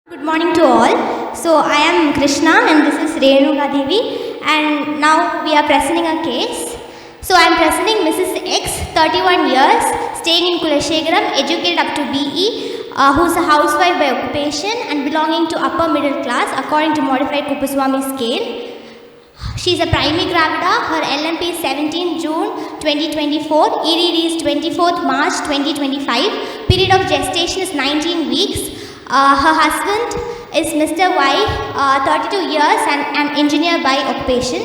Good morning to all. So I am Krishna and this is RENUGADEVI, and now we are presenting a case. So I am presenting Mrs. X, 31 years, staying in Kulashekaram, educated up to BE, who is a housewife by occupation and belonging to upper middle class according to modified Kuppuswamy scale. She is a primary gravida. Her LMP is 17 June 2024, EDD is 24th March 2025, period of gestation is 19 weeks. Her husband is Mr. Y, 32 years and an engineer by occupation.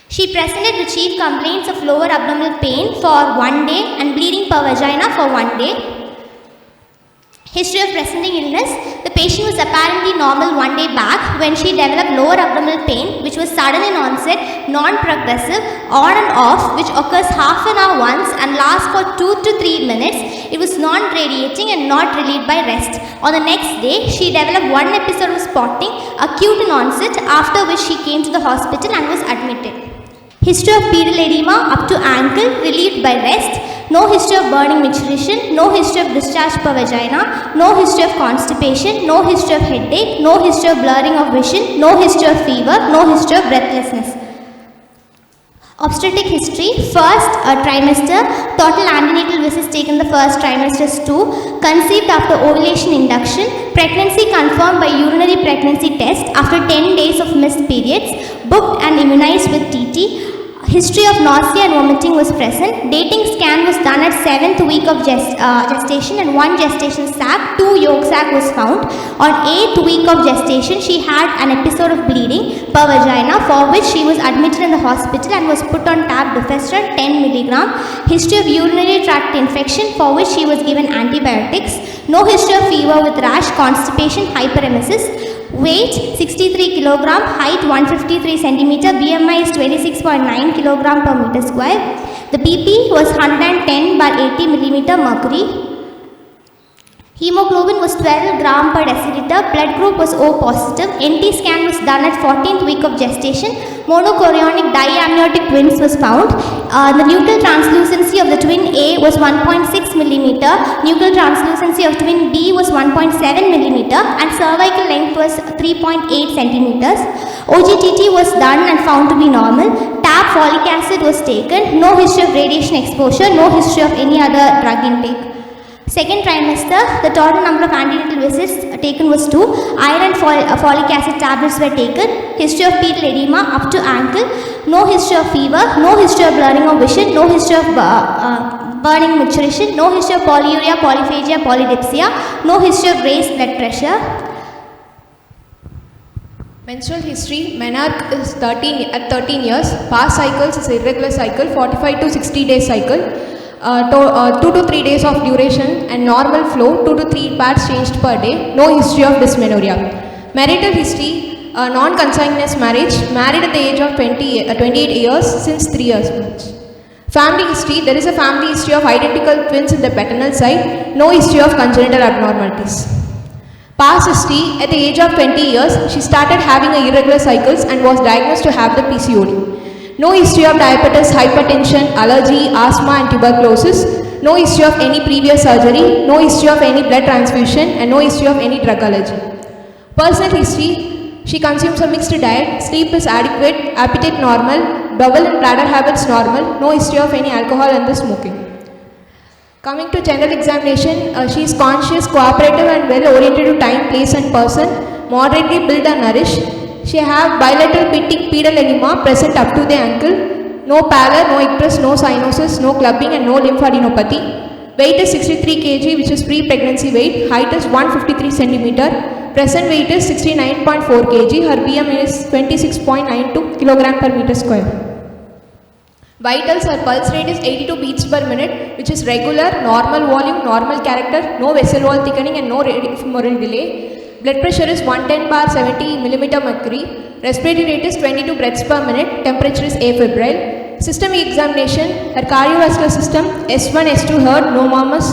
She presented with chief complaints of lower abdominal pain for 1 day and bleeding per vagina for 1 day. History of presenting illness: the patient was apparently normal 1 day back when she developed lower abdominal pain, which was sudden in onset, non-progressive, on and off, which occurs half an hour once and lasts for 2 to 3 minutes. It was non-radiating and not relieved by rest. On the next day, she developed one episode of spotting, acute in onset, after which she came to the hospital and was admitted. History of pedal edema up to ankle, relieved by rest. No history of burning micturition, no history of discharge per vagina, no history of constipation, no history of headache, no history of blurring of vision, no history of fever, no history of breathlessness. Obstetric history: first trimester, total antenatal visits taken the first trimester is 2, conceived after ovulation induction, pregnancy confirmed by urinary pregnancy test after 10 days of missed periods, booked and immunized with TT. History of nausea and vomiting was present. Dating scan was done at 7th week of gestation and 1 gestational sac, 2 yolk sac was found. On 8th week of gestation, she had an episode of bleeding per vagina, for which she was admitted in the hospital and was put on tab dufestrant 10 mg. History of urinary tract infection, for which she was given antibiotics. No history of fever with rash, constipation, hyperemesis. Weight 63 kg, height 153 cm, BMI is 26.9 kg per meter square. The BP was 110 by 80 mm mercury. Hemoglobin was 12 gram per deciliter. Blood group was O positive. NT scan was done at 14th week of gestation. Monochorionic diamniotic twins was found. The nuchal translucency of the twin A was 1.6 mm. Nuchal translucency of twin B was 1.7 mm. And cervical length was 3.8 centimeters. OGTT was done and found to be normal. TAP folic acid was taken. No history of radiation exposure. No history of any other drug intake. Second trimester, the total number of antenatal visits taken was 2. Iron and folic acid tablets were taken. History of pedal edema up to ankle. No history of fever. No history of blurring of vision. No history of burning micturition. No history of polyuria, polyphagia, polydipsia. No history of raised blood pressure. Menstrual history: menarche is 13 years. Past cycles is irregular cycle, 45 to 60 days cycle. 2 to 3 days of duration and normal flow, 2 to 3 pads changed per day. No history of dysmenorrhea. Marital history: non-consanguineous marriage, married at the age of 28 years, since 3 years. Family history: there is a family history of identical twins in the paternal side. No history of congenital abnormalities. Past history: at the age of 20 years, she started having irregular cycles and was diagnosed to have the PCOD. No history of diabetes, hypertension, allergy, asthma and tuberculosis. No history of any previous surgery. No history of any blood transfusion and no history of any drug allergy. Personal history: she consumes a mixed diet, sleep is adequate, appetite normal, bowel and bladder habits normal. No history of any alcohol and the smoking. Coming to general examination, she is conscious, cooperative and well oriented to time, place and person, moderately built and nourished. She have bilateral pedal edema present up to the ankle. No pallor, no icterus, no cyanosis, no clubbing and no lymphadenopathy. Weight is 63 kg, which is pre-pregnancy weight. Height is 153 cm. Present weight is 69.4 kg. Her BMI is 26.92 kg per meter square. Vitals: her pulse rate is 82 beats per minute, which is regular, normal volume, normal character, no vessel wall thickening and no radiofemoral delay. Blood pressure is 110/70 mm mercury. Respiratory rate is 22 breaths per minute. Temperature is afebrile. Systemic examination: her cardiovascular system S1, S2 heard, no murmurs.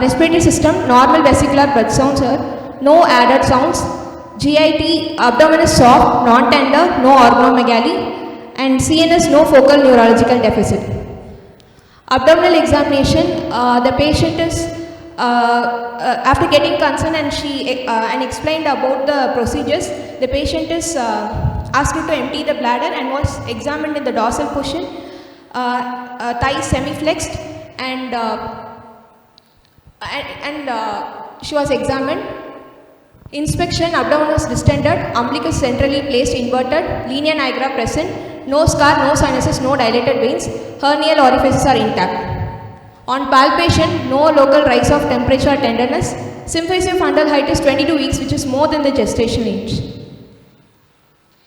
Respiratory system: normal vesicular breath sounds heard, no added sounds. GIT: abdomen is soft, non-tender, no organomegaly. And CNS: no focal neurological deficit. Abdominal examination: the patient is After getting consent and she and explained about the procedures, the patient is asked to empty the bladder and was examined in the dorsal position, thighs semi-flexed, and she was examined. Inspection: abdomen was distended, umbilicus centrally placed inverted, linea nigra present, no scar, no sinuses, no dilated veins, hernial orifices are intact. On palpation, no local rise of temperature or tenderness. Symphysis fundal height is 22 weeks, which is more than the gestation age.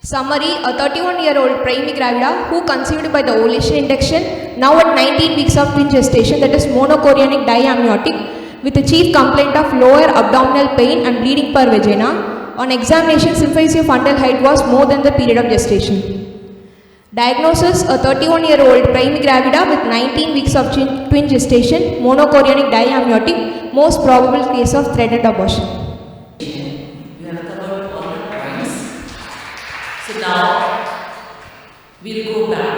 Summary: a 31-year-old primigravida who conceived by the ovulation induction, now at 19 weeks of twin gestation, that is monochorionic diamniotic, with the chief complaint of lower abdominal pain and bleeding per vagina. On examination, symphysis fundal height was more than the period of gestation. Diagnosis: a 31-year-old primigravida with 19 weeks of twin gestation, monochorionic diamniotic, most probable case of threatened abortion. You have covered all the points. So now we'll go back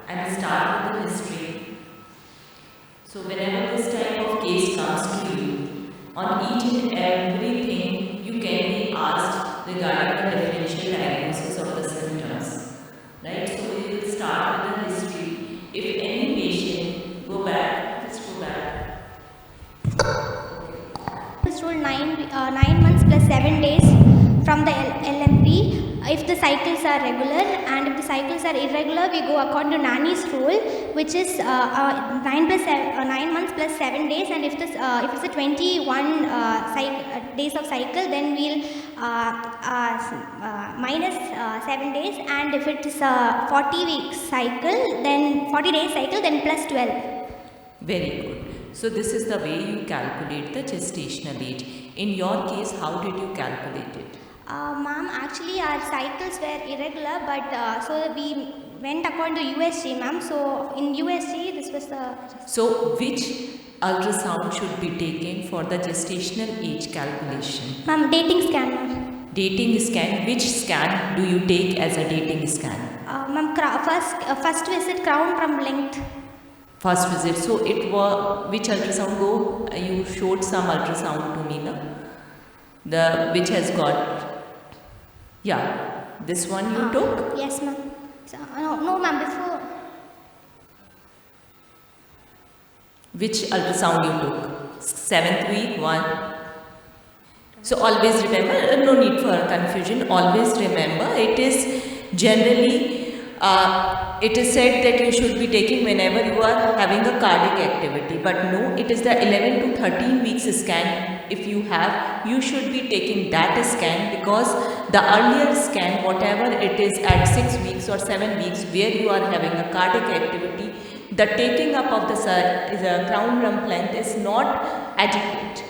and start with the history. So whenever this type of case comes to you, on each and everything you can be asked regarding the differential diagnosis of the symptoms. Right? So we will start with the history. If any patient, go back, just go back. This rule 9 months plus 7 days from the LMP. If the cycles are regular, and if the cycles are irregular, we go according to Nani's rule, which is 9 months plus 7 days. And if it's a 21 days of cycle, then we'll minus 7 days. And if it is a 40 week cycle, then 40 days cycle, then plus 12. Very good. So this is the way you calculate the gestational age. In your case, how did you calculate it? Ma'am, actually our cycles were irregular, but so we went according to USG, ma'am. So in USG, this was the... So which ultrasound should be taken for the gestational age calculation? Ma'am, dating scan, ma'am. Dating scan. Which scan do you take as a dating scan? Ma'am, first visit, crown from length. First visit. So it was which ultrasound go? You showed some ultrasound to me, no? The which has got... Yeah, this one you took? Yes, ma'am. So, no, ma'am, before. Which ultrasound you took? 7th week, 1. So always remember, no need for confusion, always remember, it is generally, it is said that you should be taking whenever you are having a cardiac activity, but no, it is the 11 to 13 weeks scan. If you have, you should be taking that scan, because the earlier scan, whatever it is at 6 weeks or 7 weeks where you are having a cardiac activity, the taking up of the crown rump length is not adequate,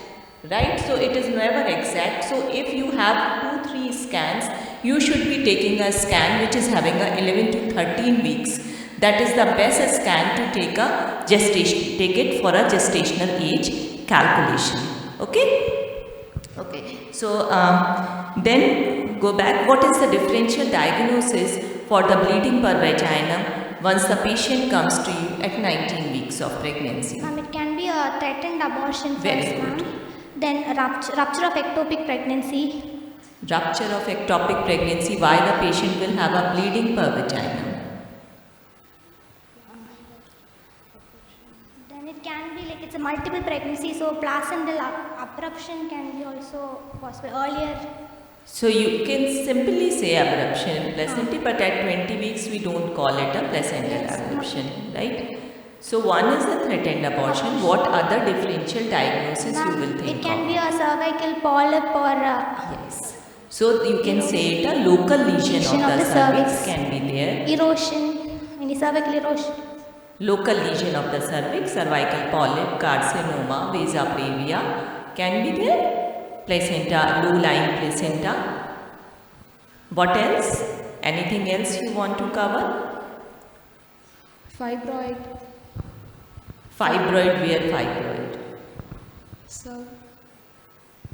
right? So it is never exact. So if you have 2-3 scans, you should be taking a scan which is having a 11 to 13 weeks. That is the best scan to take a gestation, take it for a gestational age calculation. Okay? Okay. So then go back. What is the differential diagnosis for the bleeding per vaginum once the patient comes to you at 19 weeks of pregnancy? Ma'am, it can be a threatened abortion first, Very good. ma'am. Then rupture of ectopic pregnancy. Rupture of ectopic pregnancy, why the patient will have a bleeding per vaginum? Then it can be like it's a multiple pregnancy, so placental abruption can be also possible earlier. So you can simply say abruption in placenta, but at 20 weeks we don't call it a placental abruption, right? So one is the threatened abortion. What other differential diagnosis you will think It can of? be a cervical polyp or Yes. So you can say it a local lesion of the cervix can be there. erosion, any cervical erosion. Local lesion of the cervix, cervical polyp, carcinoma, vasa previa can be there. Placenta, low-lying placenta. What else? Anything else you want to cover? Fibroid. Fibroid, where fibroid?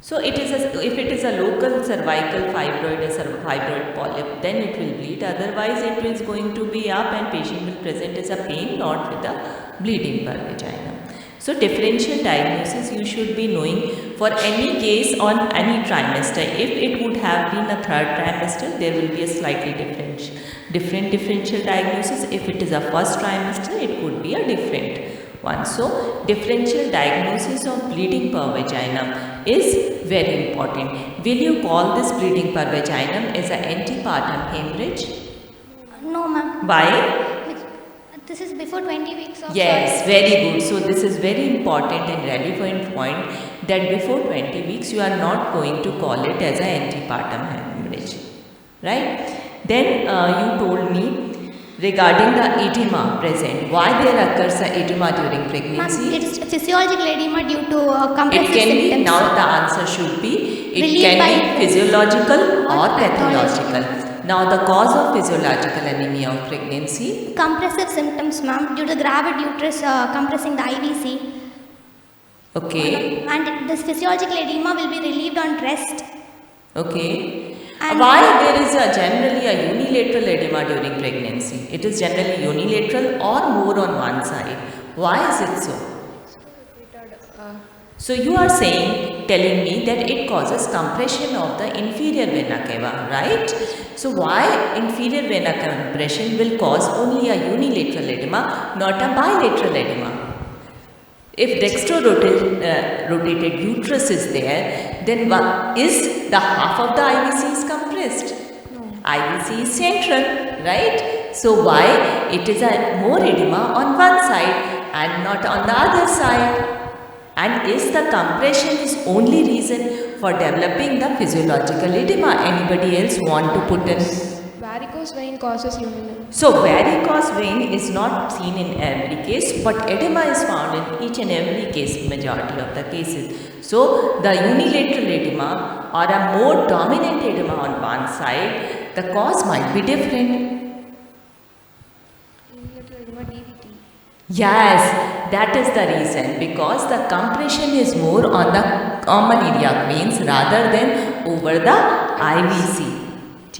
So it is if it is a local cervical fibroid, a fibroid polyp, then it will bleed. Otherwise, it is going to be up and patient will present as a pain, not with a bleeding per vagina. So differential diagnosis you should be knowing for any case on any trimester. If it would have been a third trimester, there will be a slightly different differential diagnosis. If it is a first trimester, it could be a different one. So differential diagnosis of bleeding per vaginum is very important. Will you call this bleeding per vaginum as an antepartum hemorrhage? No, ma'am. Why? This is before 20 weeks of Yes, very good. So this is very important and relevant point that before 20 weeks you are not going to call it as an antepartum hemorrhage, right? Then you told me regarding the edema present, why there occurs a edema during pregnancy? Ma'am, it's physiological edema due to compressive It can be, symptoms. now the answer should be, it Relieved can by be physiological or pathological. pathological. Now the cause of physiological anemia of pregnancy? Compressive symptoms, ma'am, due to gravid uterus compressing the IVC. Okay. And this physiological edema will be relieved on rest. Okay. And Why there is generally a unilateral edema during pregnancy? It is generally unilateral or more on one side. Why is it so? So you are telling me that it causes compression of the inferior vena cava, right? So why inferior vena compression will cause only a unilateral edema, not a bilateral edema? If dextro-rotated uterus is there, then is the half of the IVC is compressed? No. IVC is central, right? So why it is a more edema on one side and not on the other side? And is the compression is only reason for developing the physiological edema? Anybody else want to put in? Varicose vein causes unilateral. So varicose vein is not seen in every case, but edema is found in each and every case, majority of the cases. So the unilateral edema or a more dominant edema on one side, the cause might be different. Unilateral edema DVT. Yes, that is the reason, because the compression is more on the common iliac veins rather than over the IVC.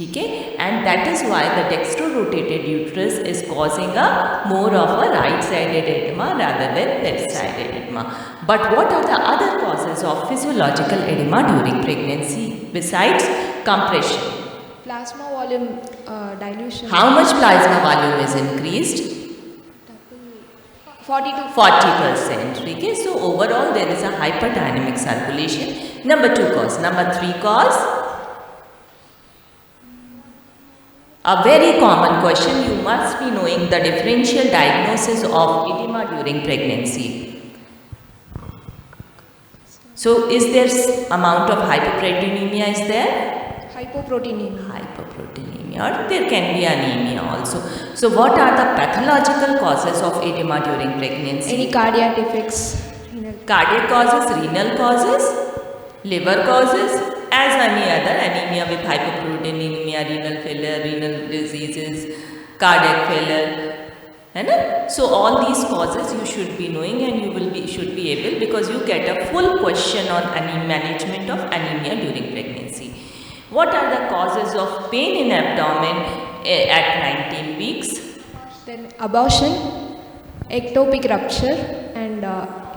Okay? And that is why the dextro-rotated uterus is causing a more of a right-sided edema rather than left-sided edema. But what are the other causes of physiological edema during pregnancy besides compression? Plasma volume dilution. How much plasma volume is increased? 40 to 40%. Okay, so overall there is a hyperdynamic circulation. Number 2 cause. Number 3 cause. A very common question, you must be knowing the differential diagnosis of edema during pregnancy. So is there amount of hypoproteinemia is there? hypoproteinemia. Hypoproteinemia, or there can be anemia also. So what are the pathological causes of edema during pregnancy? Any cardiac defects. Renal. Cardiac causes, renal causes, liver causes, as any other anemia with hypoproteinemia, renal failure, renal diseases, cardiac failure. Right? So all these causes you should be knowing, and you should be able, because you get a full question on management of anemia during pregnancy. What are the causes of pain in abdomen at 19 weeks? Then abortion, ectopic rupture, and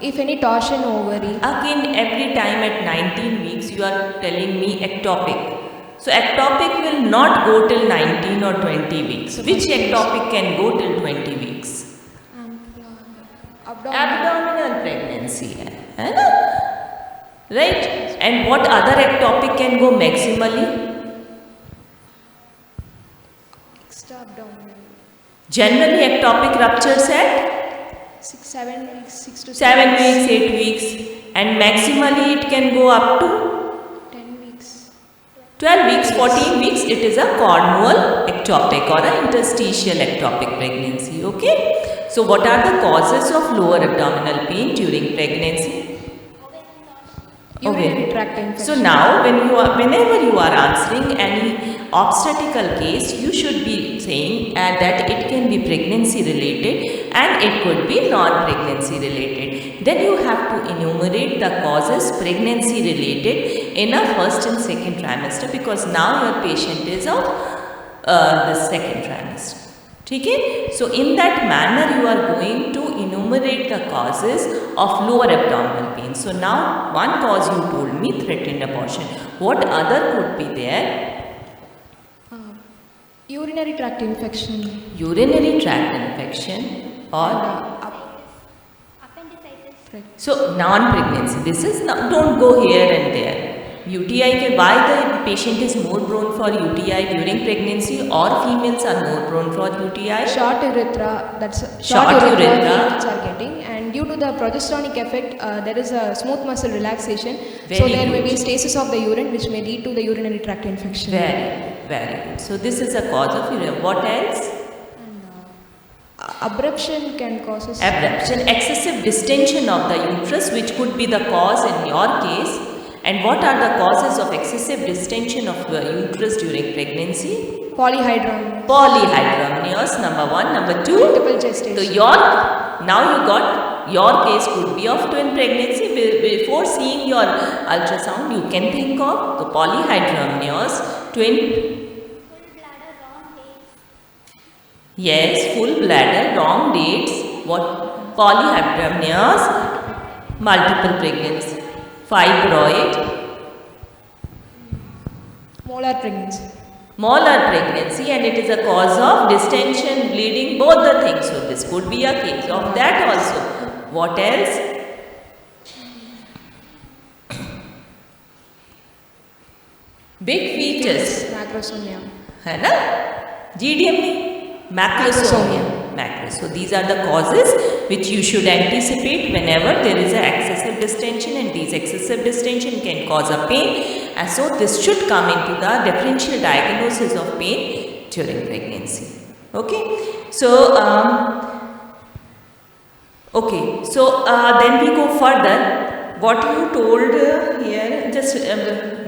if any torsion ovary. Again, every time at 19 weeks you are telling me ectopic. So ectopic will not go till 19 or 20 weeks. Which ectopic can go till 20 weeks? Abdominal pregnancy. Right? And what other ectopic can go maximally? Extra abdominal. Generally ectopic ruptures at 7 weeks, 6 to 7 weeks, 8 weeks, and maximally it can go up to 10 weeks. 12 weeks, 14 weeks. It is a cornual ectopic or an interstitial ectopic pregnancy. Okay. So what are the causes of lower abdominal pain during pregnancy? Urinary tract infection. So now whenever you are answering any obstetrical case, you should be saying that it can be pregnancy related and it could be non-pregnancy related. Then you have to enumerate the causes pregnancy related in a first and second trimester, because now your patient is of the second trimester. Okay? So in that manner you are going to enumerate the causes of lower abdominal pain. So now one cause you told me, threatened abortion. What other could be there? Urinary tract infection. Urinary tract infection or so non-pregnancy. This is don't go here and there. UTI, why the patient is more prone for UTI during pregnancy, or females are more prone for UTI? Short urethra, that's Short urethra. females are getting, and due to the progesteronic effect, there is a smooth muscle relaxation. Very so there may good. be stasis of the urine which may lead to the urinary tract infection. Very good. So this is a cause of urinary. What else? Abruption can cause Abruption, excessive distension of the uterus, which could be the cause in your case. And what are the causes of excessive distension of the uterus during pregnancy? Polyhydramnios. Polyhydramnios, number one. Number two, Multiple gestation. so now you got, your case could be of twin pregnancy. Before seeing your ultrasound, you can think of the polyhydramnios, twin. Yes, full bladder, wrong dates, what? Polyhydramnios, multiple pregnancy. Fibroid, Molar pregnancy. molar pregnancy, and it is a cause of distension, bleeding, both the things. So this could be a case of that also. What else? Big fetus, Macrosomia. है ना? GDM नहीं, macrosomia. So these are the causes which you should anticipate whenever there is an excessive distension, and these excessive distension can cause a pain, and so this should come into the differential diagnosis of pain during pregnancy. Okay, so then we go further. What you told here, just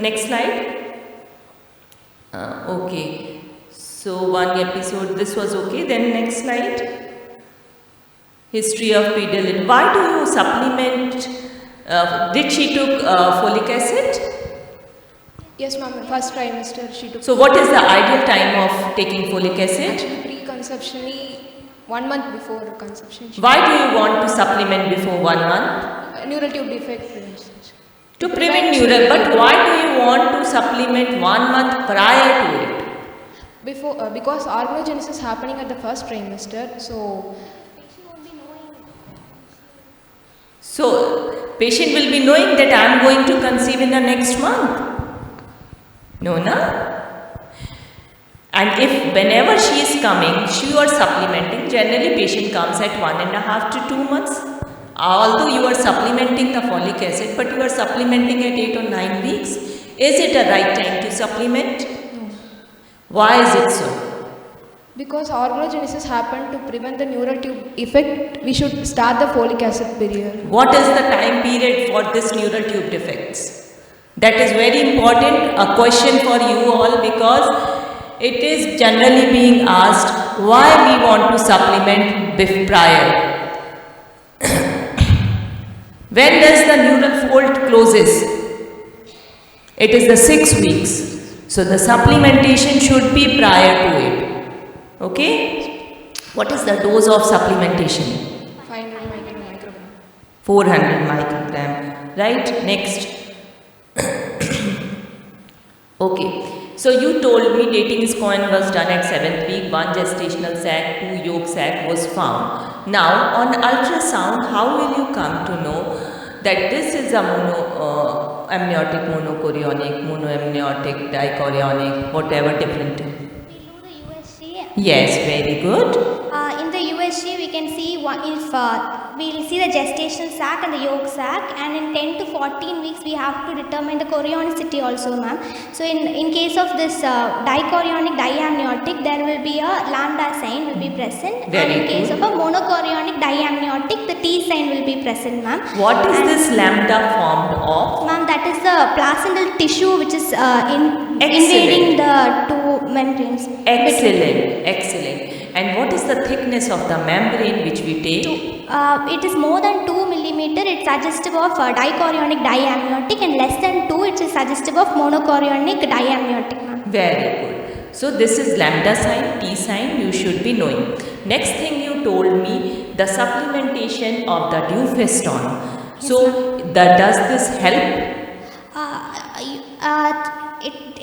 next slide. Okay. So one episode, this was okay. Then next slide. History of pedal. Why do you supplement? Did she took folic acid? Yes, ma'am. First trimester she took. So what is the ideal time of taking folic acid? Actually, pre-conceptionally, 1 month before conception. Why do you want to supplement before 1 month? Neural tube defect prevention. To prevent neural. But why do you want to supplement 1 month prior to it? Before, because organogenesis happening at the first trimester, so patient will be knowing that I am going to conceive in the next month. No, na? And if whenever she is coming, you are supplementing. Generally, patient comes at 1.5 to 2 months. Although you are supplementing the folic acid, but you are supplementing at 8 or 9 weeks. Is it a right time to supplement? Why is it so? because organogenesis happened to prevent the neural tube effect, we should start the folic acid period. What is the time period for this neural tube defects? That is very important, a question for you all, because it is generally being asked why we want to supplement prior. When does the neural fold closes? It is the 6 weeks. So the supplementation should be prior to it. Okay? What is the dose of supplementation? 500 microgram. 400 microgram. Right? Next. Okay. So you told me dating scan was done at 7th week, 1 gestational sac, 2 yolk sac was found. Now on ultrasound, how will you come to know that this is a amniotic, monochorionic, monoamniotic, dichorionic, whatever different? We do the USG. Yes, very good. In the USG, we can see we'll see the gestational sac and the yolk sac, and in 10 to 14 weeks we have to determine the chorionicity also, ma'am. So in case of this dichorionic diamniotic, there will be a lambda sign will be present, Very and in case good. of a monochorionic diamniotic, the T sign will be present, ma'am. What is this lambda formed of? Ma'am, that is the placental tissue which is invading the two membranes. Excellent, excellent. And what is the thickness of the membrane which we take? It is more than 2 millimeter. It's suggestive of dichorionic diamniotic, and less than 2, it is suggestive of monochorionic diamniotic, ma'am. Very good. So this is lambda sign, T sign, you should be knowing. Next thing you told me the supplementation of the dufeston. So does this help?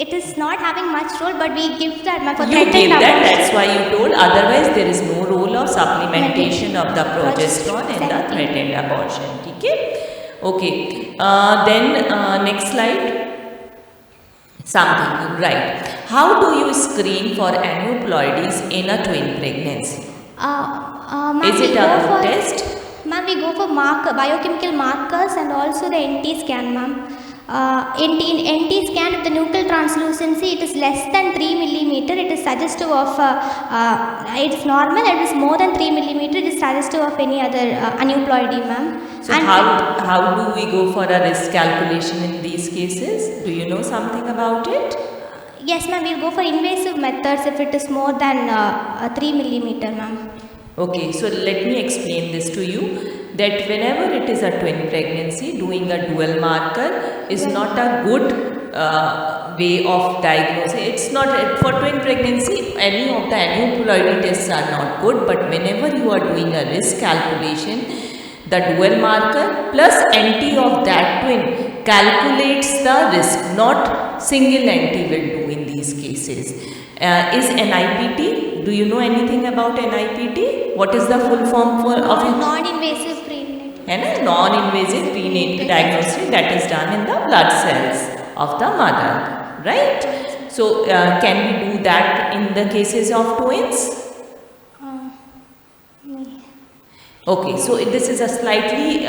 It is not having much role, but we give that for You threatened gave that, abortion. that's why you told. Otherwise, there is no role of supplementation of the progesterone in the threatened abortion. Okay. Okay. Then next slide. Something, right? How do you screen for aneuploidies in a twin pregnancy? Is it a good test? Ma'am, we go for biochemical markers and also the NT scan, ma'am. In NT scan, if the nuchal translucency it is less than 3 millimeter, it is suggestive of it is normal. It is more than 3 millimeter, it is suggestive of any other aneuploidy, ma'am. So how do we go for a risk calculation in these cases? Do you know something about it? Yes, ma'am. We'll go for invasive methods if it is more than 3 millimeter, ma'am. Okay, so let me explain this to you, that whenever it is a twin pregnancy, doing a dual marker is not a good way of diagnosing. It's not, for twin pregnancy, any of the aneuploidy tests are not good, but whenever you are doing a risk calculation, the dual marker plus NT of that twin calculates the risk, not single NT will do in these cases. Is NIPT? Do you know anything about NIPT? What is the full form of Non-invasive prenatal. And a non-invasive prenatal diagnosis that is done in the blood cells of the mother, right? So can we do that in the cases of twins? Okay, so this is a slightly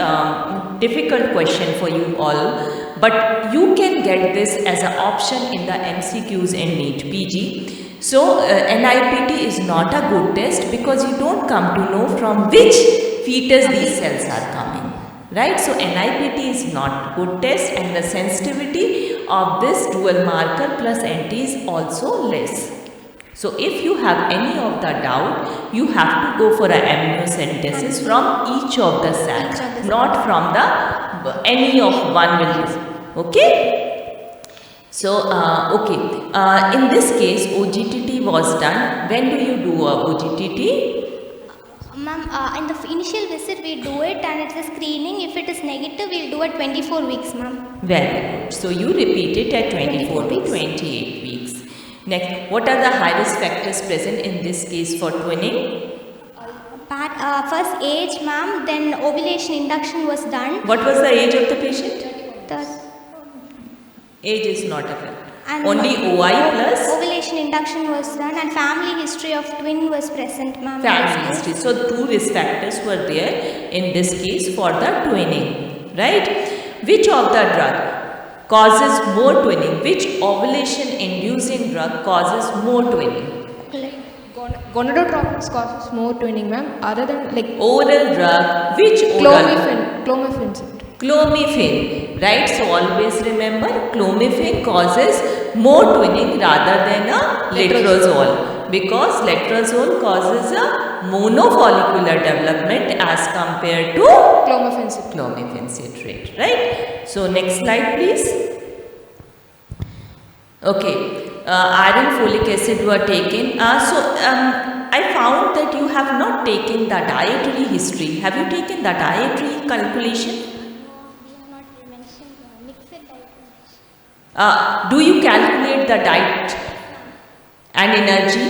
difficult question for you all, but you can get this as an option in the MCQs in NEET PG. So NIPT is not a good test because you don't come to know from which fetus these cells are coming, right? So NIPT is not good test, and the sensitivity of this dual marker plus NT is also less. So if you have any of the doubt, you have to go for an amniocentesis from each of the cells, not from the any of one will. Okay. So okay, in this case OGTT was done. When do you do a OGTT? Ma'am, in the initial visit we do it and it's a screening. If it is negative, we'll do at 24 weeks, ma'am. Very good. So you repeat it at 24 to 28 weeks. Next, what are the high risk factors present in this case for twinning? First age, ma'am, then ovulation induction was done. What was the age of the patient? Age is not a factor. Only OI plus ovulation induction was done and family history of twin was present, ma'am. Family history. So 2 risk factors were there in this case for the twinning, right? Which of the drug causes more twinning? Which ovulation inducing drug causes more twinning? Gonadotropins causes more twinning, ma'am. Other than like oral drug, which clomiphene. Clomiphene, right? So always remember, clomiphene causes more twinning rather than a letrozole, because letrozole causes a monofollicular development as compared to clomiphene citrate, right? So next slide please. Okay, iron, folic acid were taken. I found that you have not taken the dietary history. Have you taken the dietary calculation? Do you calculate the diet and energy?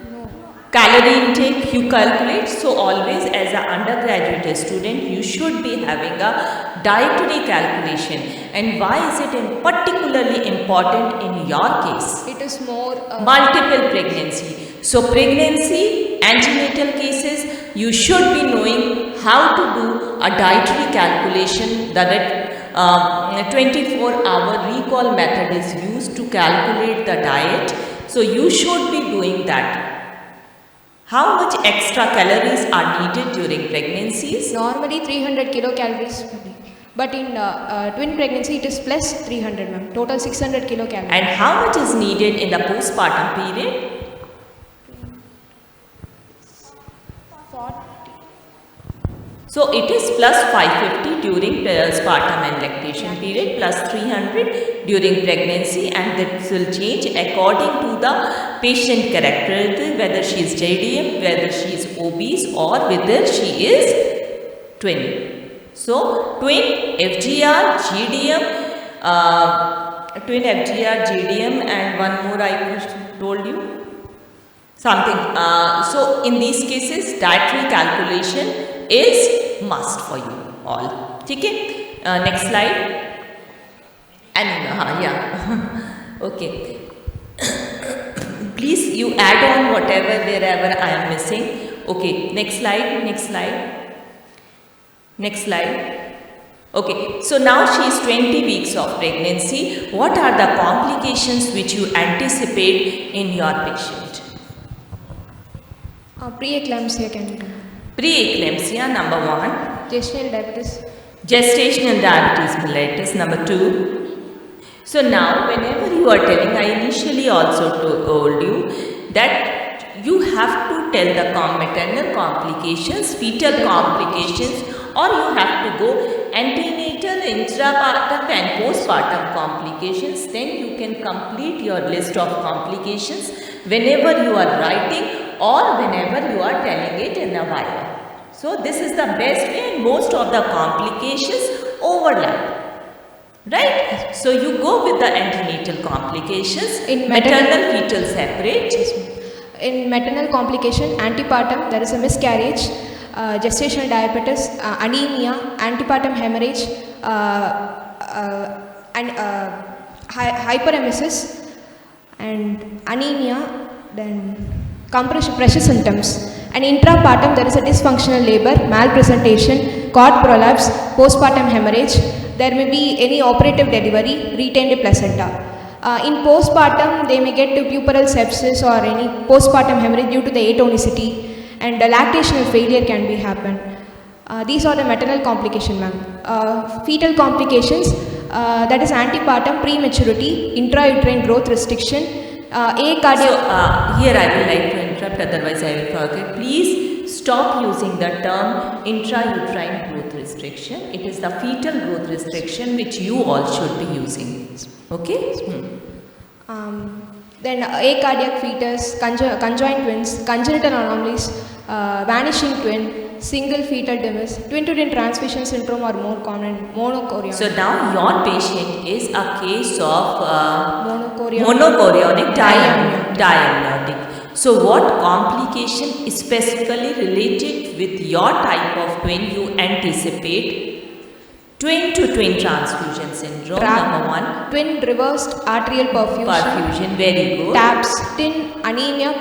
No. Calorie intake you calculate. So always as an undergraduate student you should be having a dietary calculation. And why is it particularly important in your case? It is more multiple pregnancy. So pregnancy, antenatal cases, you should be knowing how to do a dietary calculation. That 24-hour recall method is used to calculate the diet. So you should be doing that. How much extra calories are needed during pregnancies? Normally 300 kilocalories per day. But in twin pregnancy it is plus 300, ma'am. Total 600 kilocalories. And how much is needed in the postpartum period? 40. So it is plus 550 during postpartum and lactation period, plus 300 during pregnancy, and this will change according to the patient characteristic, whether she is JDM, whether she is obese, or whether she is twin. So twin FGR, GDM, and one more I told you something. So in these cases dietary calculation is must for you all. Okay. Next slide. And yeah. Okay. Please you add on whatever wherever I am missing. Okay. Next slide. Next slide. Next slide. Okay, so now she is 20 weeks of pregnancy. What are the complications which you anticipate in your patient? Preeclampsia can be. Preeclampsia, number 1. Gestational diabetes. Gestational diabetes mellitus, number 2. So now whenever you are telling, I initially also told you that you have to tell the maternal complications, fetal complications, or you have to go antenatal, intrapartum and postpartum complications. Then you can complete your list of complications whenever you are writing or whenever you are telling it in a viva. So this is the best way, and most of the complications overlap. Right? So you go with the antenatal complications, in maternal fetal separate. In maternal complication, antepartum, there is a miscarriage, gestational diabetes, anemia, antepartum hemorrhage, and hyperemesis, and anemia, then pressure symptoms. And intrapartum, there is a dysfunctional labor, malpresentation, cord prolapse, postpartum hemorrhage. There may be any operative delivery, retained placenta. In postpartum, they may get to puerperal sepsis or any postpartum hemorrhage due to the atonicity, and lactational failure can be happen. These are the maternal complication, ma'am. Fetal complications, that is antepartum prematurity, intrauterine growth restriction, acardia. So here I will like to interrupt, otherwise I will forget. Please stop using the term intrauterine growth restriction. It is the fetal growth restriction which you all should be using. Okay? Then acardiac fetus, conjoined twins, congenital anomalies, vanishing twin, single fetal demise, twin-to-twin transfusion syndrome are more common, monochorionic. So now your patient is a case of monochorionic diamniotic. So what complication specifically related with your type of twin you anticipate? Twin-to-twin transfusion syndrome, number 1. Twin reversed arterial perfusion. Very good. TAPS, twin anemia,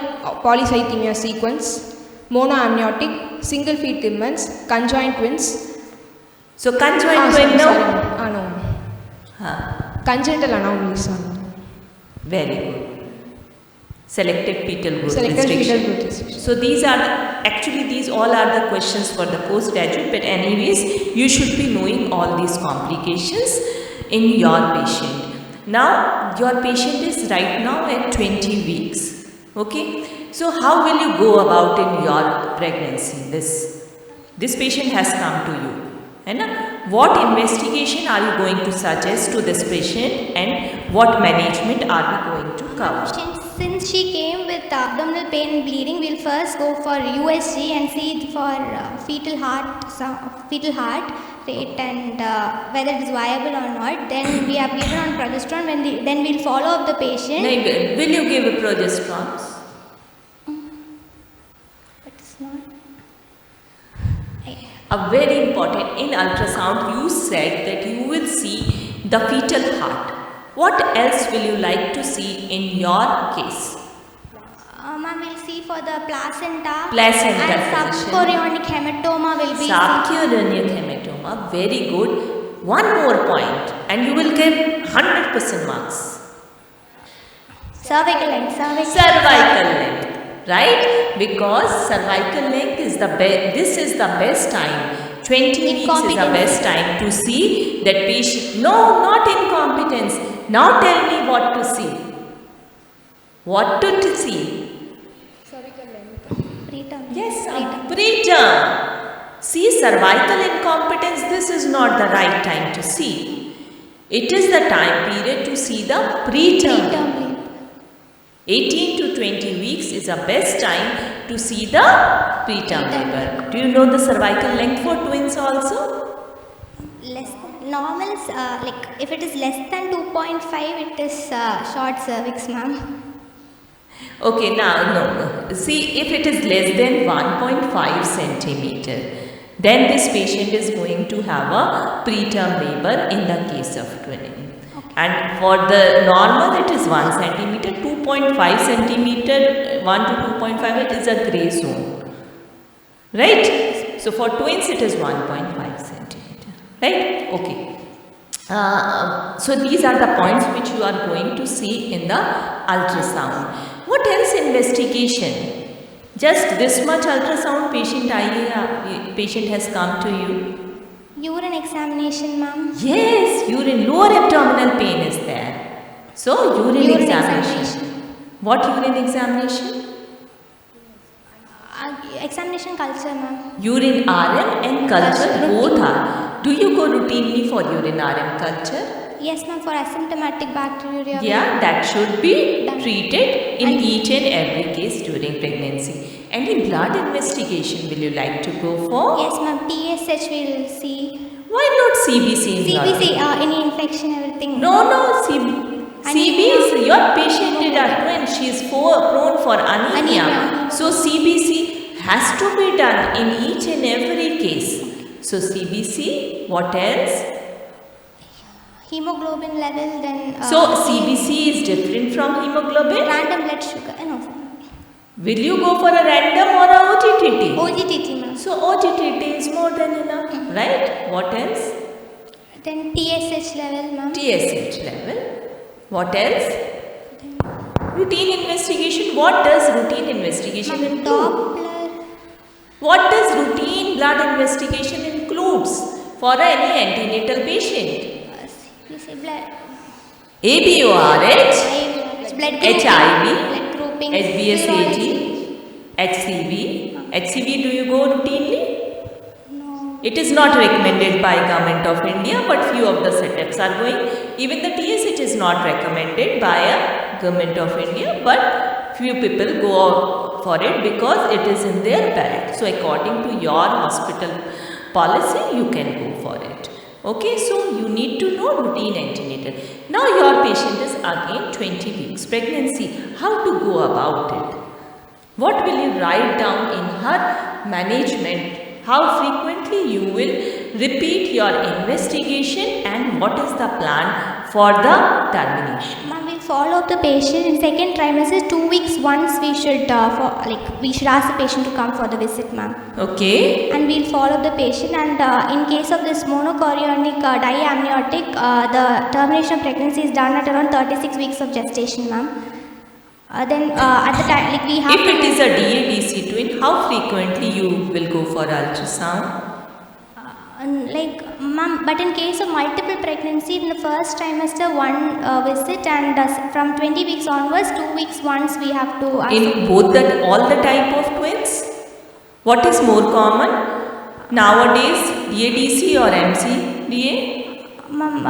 polycythemia sequence, monoamniotic, single fetal demise, conjoined twins. So conjoined twin, no? No. Congenital anomalies. Very good. Selected fetal growth restriction. So these are these all are the questions for the postgraduate, but anyways you should be knowing all these complications in your patient. Now your patient is right now at 20 weeks. Okay. So how will you go about in your pregnancy? This patient has come to you. And what investigation are you going to suggest to this patient, and what management are we going to cover? Since she came with abdominal pain and bleeding, we'll first go for USG and see for fetal heart rate and whether it is viable or not. Then we have given on progesterone. Then we'll follow up the patient. Will you give a progesterone? But it's not. A very important, in ultrasound you said that you will see the fetal heart. What else will you like to see in your case? Ma'am, we'll see for the placenta. And subchorionic hematoma will be. Subchorionic hematoma, very good. One more point and you will get 100% marks. Cervical length. Cervical length, right? Because cervical length is the best. This is the best time. 20 weeks is the best time to see that patient. No, not incompetence. Now tell me what to see. What to see? Cervical length. Preterm. Yes, preterm. See, cervical incompetence, this is not the right time to see. It is the time period to see the preterm labor. 18 to 20 weeks is the best time to see the preterm labor. Do you know the cervical length for twins also? Less than normal, like if it is less than 2.5, it is short cervix, ma'am. Okay, now no. See, if it is less than 1.5 centimeter, then this patient is going to have a preterm labor in the case of twinning. Okay. And for the normal, it is 1 centimeter, 2.5 centimeter, 1 to 2.5, it is a grey zone. Right? So for twins, it is 1.5 centimeter. Right? Okay. So these are the points which you are going to see in the ultrasound. What else investigation? Just this much ultrasound patient has come to you? Urine examination, ma'am. Yes, urine, lower abdominal pain is there. So urine examination. What urine examination? Examination culture, ma'am. Urine RM and culture both are. Do you go routinely for urine RM culture? Yes, ma'am, for asymptomatic bacteriuria. Yeah, that should be treated in each and every case during pregnancy. Any blood investigation will you like to go for? Yes, ma'am, TSH we will see. Why not CBC? CBC, any infection, everything. No, CBC, your patient is a twin, she is prone for anemia. So CBC has to be done in each and every case. So CBC, what else? Hemoglobin level, then... so CBC is different from hemoglobin? Random blood sugar, no. Will you go for a random or a OGTT? OGTT, ma'am. So OGTT is more than enough, right? What else? Then TSH level, ma'am. TSH level. What else? Routine investigation. What does routine investigation include? Doppler. What does routine blood investigation includes for any antenatal patient? Blood. ABORH, blood HIV, grouping, SBSAT, HCV. HCV, do you go routinely? No. It is not recommended by Government of India, but few of the setups are going. Even the TSH is not recommended by a Government of India, but few people go for it because it is in their belt. So according to your hospital policy, you can go for it. Okay, so you need to know routine antenatal. Now your patient is again 20 weeks pregnancy. How to go about it? What will you write down in her management? How frequently you will repeat your investigation and what is the plan for the termination? Ma'am, we'll follow up the patient in second trimester, 2 weeks once we should we should ask the patient to come for the visit, ma'am. Okay. And we'll follow up the patient, and in case of this monochorionic diamniotic, the termination of pregnancy is done at around 36 weeks of gestation, ma'am. Then at the time, we have if it is a DA-DC twin, how frequently you will go for ultrasound? Ma'am, but in case of multiple pregnancy, in the first trimester, one visit, and from 20 weeks onwards, 2 weeks once we have to ask. In both all the type of twins? What is more common nowadays, DA-DC or MC-DA? Ma'am,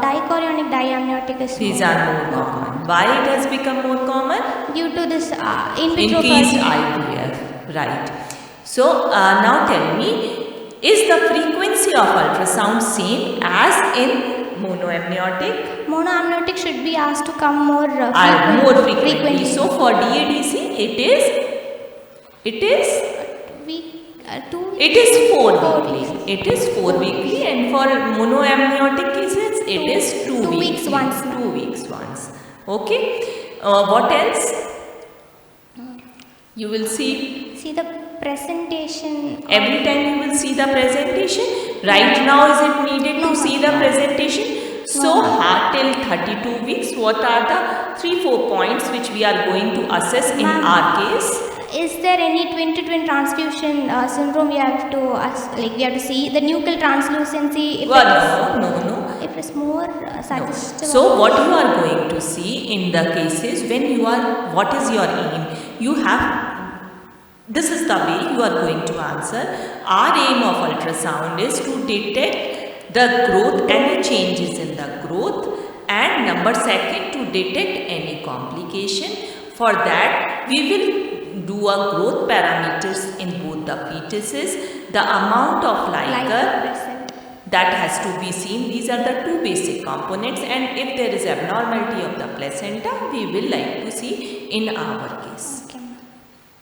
dichorionic diamniotic is These are more common. Why it has become more common? Due to this in vitro increased fertility. IVF, right. So now tell me, is the frequency of ultrasound same as in monoamniotic? Monoamniotic should be asked to come more frequently. So for DA-DC, it is 4 weekly. It is 4 weekly, and for monoamniotic cases, it is 2 weeks once. 2 weeks once. Okay. What else? You will see the presentation. Every time you will see the presentation. Right now, is it needed to see the presentation? So, till 32 weeks, what are the 3-4 points which we are going to assess in our case? Is there any twin-to-twin transfusion syndrome we have to see? The nuchal translucency? No. If it's more suggestive. No. So, what you are going to see in the cases when you are, what is your aim? You have This is the way you are going to answer. Our aim of ultrasound is to detect the growth, any changes in the growth, and number second, to detect any complication. For that, we will do a growth parameters in both the fetuses, the amount of liquor that has to be seen. These are the two basic components, and if there is abnormality of the placenta, we will like to see in our case.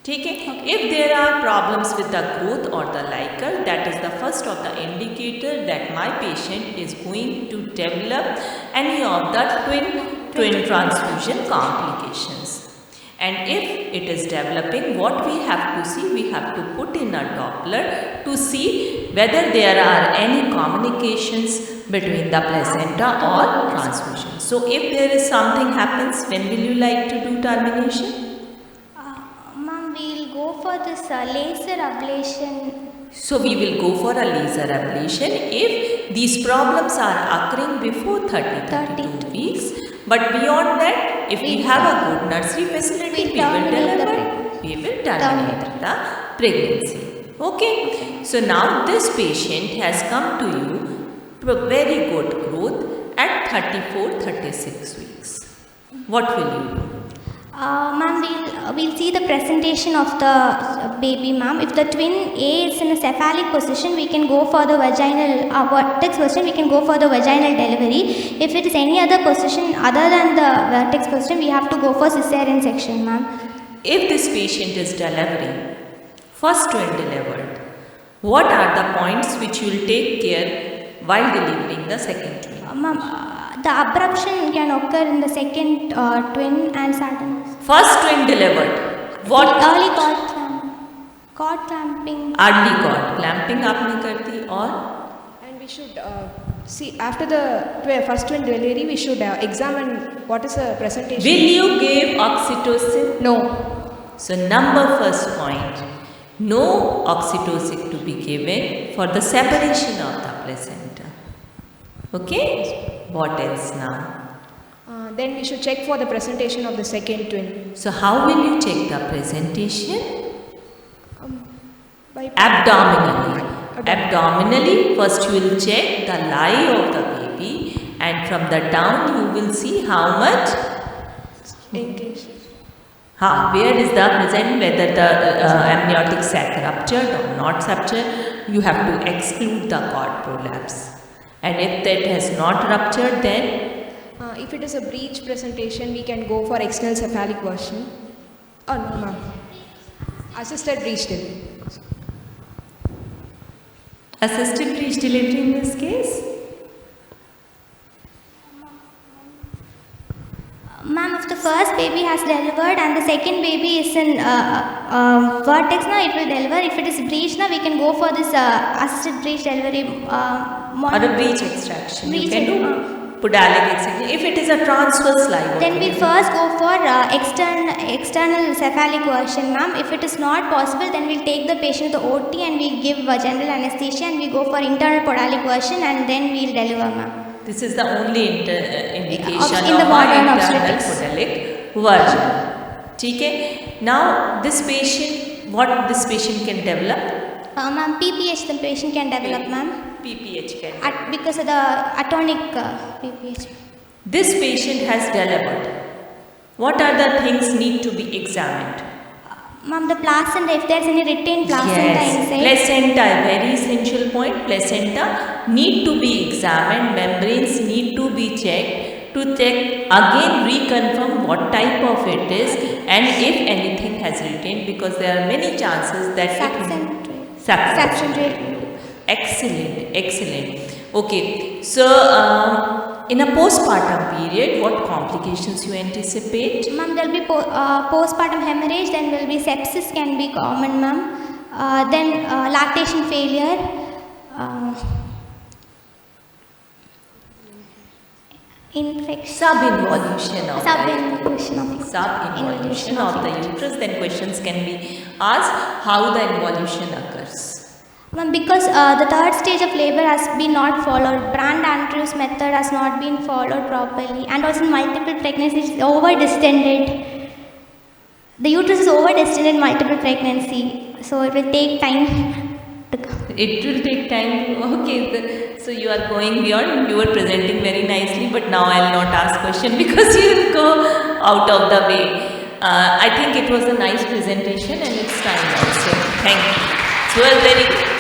Okay. If there are problems with the growth or the liquor, that is the first of the indicator that my patient is going to develop any of the twin transfusion complications. And if it is developing, what we have to see, we have to put in a Doppler to see whether there are any communications between the placenta or transfusion. So if there is something happens, when will you like to do termination? Go for this laser ablation. So we will go for a laser ablation if these problems are occurring before 32 weeks. But beyond that, if we have a good nursery facility, we will terminate the pregnancy. Okay. So now this patient has come to you to very good growth at 34-36 weeks. What will you do? Ma'am, we'll see the presentation of the baby, ma'am. If the twin A is in a cephalic position, we can go for the vaginal vertex position. We can go for the vaginal delivery. If it is any other position other than the vertex position, we have to go for cesarean section, ma'am. If this patient is delivering, first twin delivered, what are the points which you will take care while delivering the second twin? Ma'am, the abruption can occur in the second twin and sudden. First twin delivered. What? Early cord clamping. Early cord clamping आपने कर दी और? And we should see after the first twin delivery, we should examine what is the presentation. Will you give oxytocin? No. So number first point, no oxytocin to be given for the separation of the placenta. Okay? What else now? Then we should check for the presentation of the second twin. So how will you check the presentation? By Abdominally. Abdominally, first you will check the lie of the baby, and from the down you will see how much? Where is the present, whether the amniotic sac ruptured or not ruptured. You have to exclude the cord prolapse. And if that has not ruptured, then? If it is a breech presentation, we can go for external cephalic version. Oh no, ma'am. Assisted breech delivery. Assisted breech delivery in this case? Ma'am, if the first baby has delivered and the second baby is in vertex, now it will deliver. If it is breech, now we can go for this assisted breech delivery. Or a breech extraction. You can do podalic extraction. If it is a transverse lie, then we first go for external cephalic version, ma'am. If it is not possible, then we'll take the patient to the OT and we give general anesthesia and we go for internal podalic version and then we'll deliver, ma'am. This is the only indication in the of modern internal obstetrics. podalic version. Okay. Now this patient, what this patient can develop? Ma'am, PPH the patient can develop, ma'am. PPH can because of the atonic PPH. This patient has delivered. What are the things need to be examined? Ma'am, the placenta, if there is any retained placenta inside. Placenta, very essential point. Placenta need to be examined. Membranes need to be checked to check again, reconfirm what type of it is and if anything has retained, because there are many chances that Subcentrate. Excellent. Okay, so in a postpartum period, what complications you anticipate? Ma'am, there will be postpartum hemorrhage, then will be sepsis can be common, ma'am. Then lactation failure. Infection. Subinvolution of the uterus. uterus. Then questions can be asked how the involution occurs. Ma'am, because the third stage of labor has been not followed, Brand-Andrews method has not been followed properly, and also multiple pregnancies over distended. The uterus is overdestined in multiple pregnancy, so it will take time to come. It will take time. Okay, so you are going beyond. You were presenting very nicely, but now I'll not ask question because you will go out of the way. I think it was a nice presentation and it's time also. Thank you. So very good.